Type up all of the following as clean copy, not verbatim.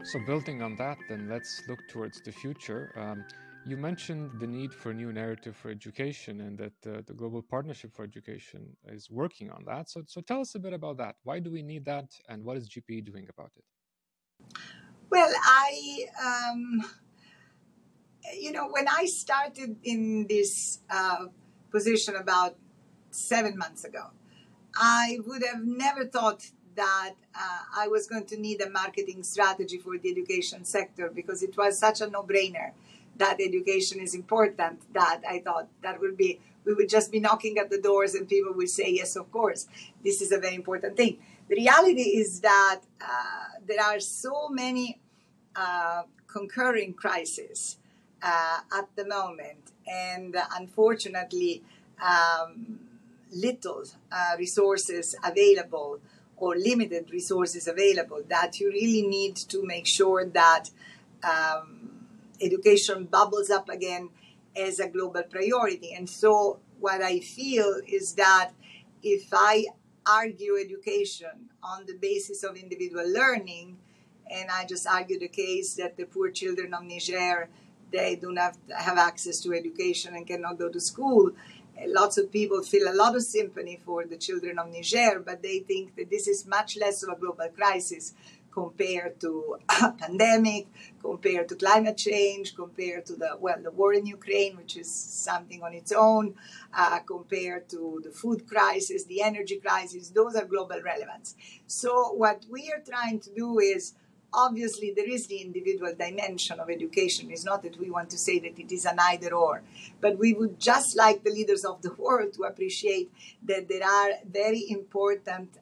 So building on that, then let's look towards the future. You mentioned the need for a new narrative for education and that the Global Partnership for Education is working on that. So tell us a bit about that. Why do we need that and what is GPE doing about it? Well, when I started in this position about 7 months ago, I would have never thought that I was going to need a marketing strategy for the education sector, because it was such a no-brainer that education is important, that I thought that we would just be knocking at the doors and people would say, yes, of course, this is a very important thing. The reality is that there are so many concurring crises at the moment, and unfortunately, little resources available or limited resources available, that you really need to make sure that education bubbles up again as a global priority. And so what I feel is that if I argue education on the basis of individual learning, and I just argue the case that the poor children of Niger, they do not have access to education and cannot go to school, lots of people feel a lot of sympathy for the children of Niger, but they think that this is much less of a global crisis compared to a pandemic, compared to climate change, compared to the war in Ukraine, which is something on its own, compared to the food crisis, the energy crisis. Those are global relevance. So what we are trying to do is, obviously, there is the individual dimension of education. It's not that we want to say that it is an either or, but we would just like the leaders of the world to appreciate that there are very important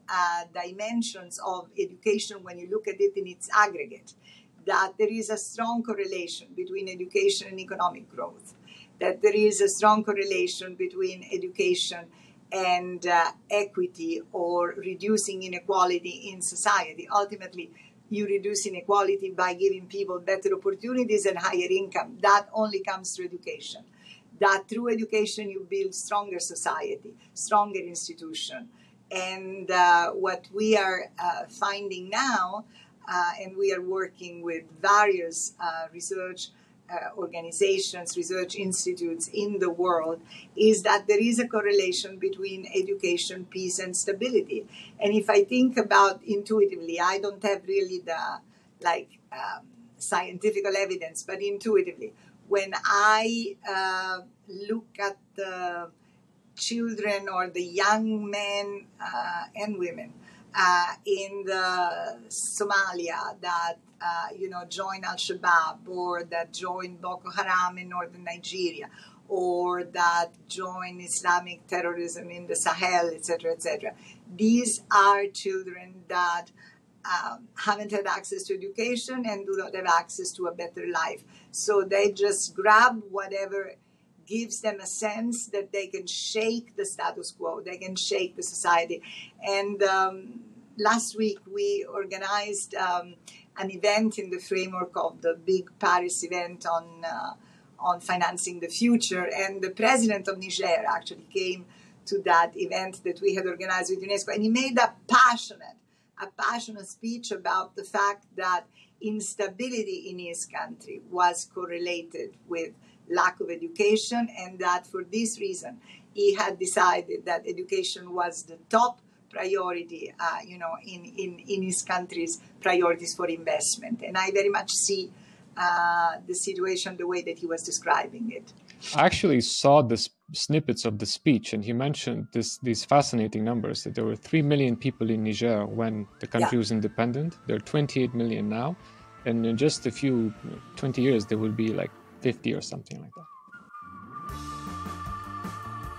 dimensions of education when you look at it in its aggregate, that there is a strong correlation between education and economic growth, that there is a strong correlation between education and equity or reducing inequality in society. Ultimately, you reduce inequality by giving people better opportunities and higher income. That only comes through education. That through education you build stronger society, stronger institution. And what we are finding now, and we are working with various research organizations, research institutes in the world, is that there is a correlation between education, peace, and stability. And if I think about intuitively, I don't have really the scientific evidence, but intuitively, when I look at the children or the young men and women in the Somalia that join Al-Shabaab, or that join Boko Haram in northern Nigeria, or that join Islamic terrorism in the Sahel, etc., etc. These are children that haven't had access to education and do not have access to a better life. So they just grab whatever gives them a sense that they can shake the status quo, they can shake the society. And last week we organized an event in the framework of the big Paris event on financing the future, and the president of Niger actually came to that event that we had organized with UNESCO, and he made a passionate speech about the fact that instability in his country was correlated with lack of education, and that for this reason he had decided that education was the top priority, in his country's priorities for investment. And I very much see the situation the way that he was describing it. I actually saw the snippets of the speech, and he mentioned these fascinating numbers, that there were 3 million people in Niger when the country was independent. There are 28 million now, and in just a few 20 years there will be like 50 or something like that.